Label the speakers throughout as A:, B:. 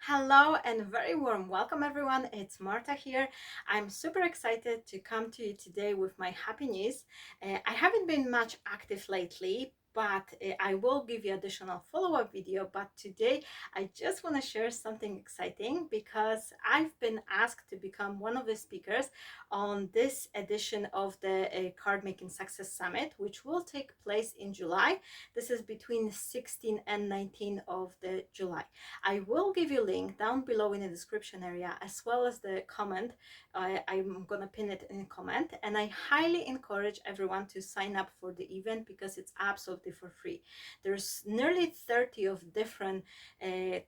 A: Hello and very warm welcome everyone. It's Marta here. I'm super excited to come to you today with my happy news. I haven't been much active lately, but I will give you additional follow-up video. But today I just want to share something exciting because I've been asked to become one of the speakers on this edition of the Card Making Success Summit, which will take place in July. This is between 16 and 19 of the July. I will give you a link down below in the description area as well as the comment. I'm gonna pin it in a comment, and I highly encourage everyone to sign up for the event because it's absolutely for free. There's nearly 30 of different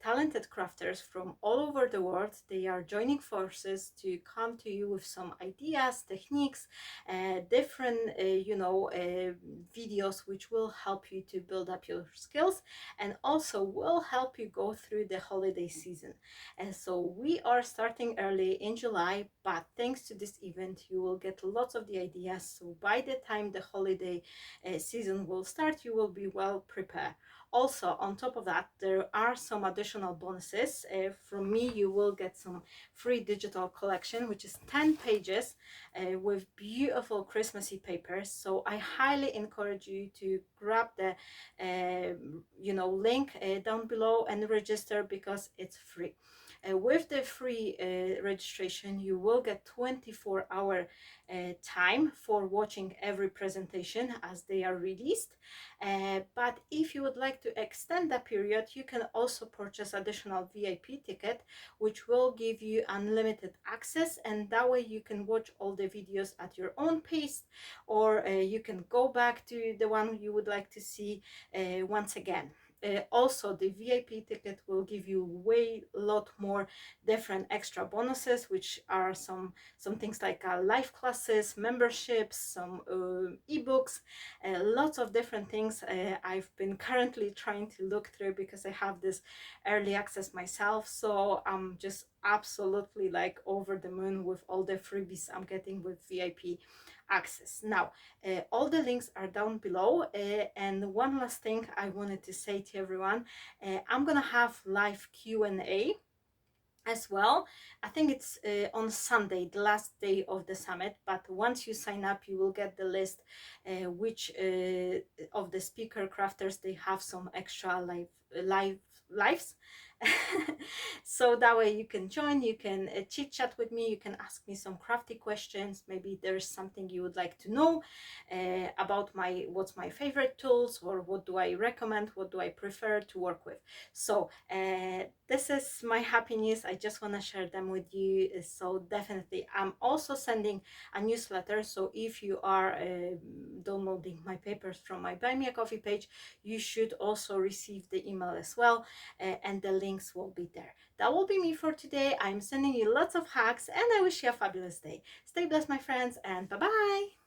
A: talented crafters from all over the world. They are joining forces to come to you with some ideas, techniques, different videos which will help you to build up your skills and also will help you go through the holiday season. And so we are starting early in July, but thanks to this event you will get lots of the ideas, so by the time the holiday season will start you will be well prepared. Also, on top of that, there are some additional bonuses. From me, you will get some free digital collection, which is 10 pages with beautiful Christmassy papers. So I highly encourage you to grab the link down below and register because it's free. With the free registration, you will get 24-hour time for watching every presentation as they are released. But if you would like to extend that period, you can also purchase additional VIP ticket, which will give you unlimited access, and that way you can watch all the videos at your own pace, or you can go back to the one you would like to see once again. Also, the VIP ticket will give you a lot more different extra bonuses, which are some things like live classes, memberships, some ebooks, lots of different things. I've been currently trying to look through because I have this early access myself, so I'm just absolutely like over the moon with all the freebies I'm getting with VIP access. Now, all the links are down below, and one last thing I wanted to say to everyone, I'm gonna have live Q&A as well. I think it's on Sunday, the last day of the summit, but once you sign up you will get the list which of the speaker crafters they have some extra lives so that way you can join, you can chit chat with me, you can ask me some crafty questions. Maybe there's something you would like to know about what's my favorite tools, or what do I recommend, what do I prefer to work with. So this is my happy news. I just want to share them with you. So definitely I'm also sending a newsletter, so if you are downloading my papers from my Buy Me a Coffee page, you should also receive the email as well, and the links will be there. That will be me for today. I'm sending you lots of hacks and I wish you a fabulous day. Stay blessed, my friends, and bye bye.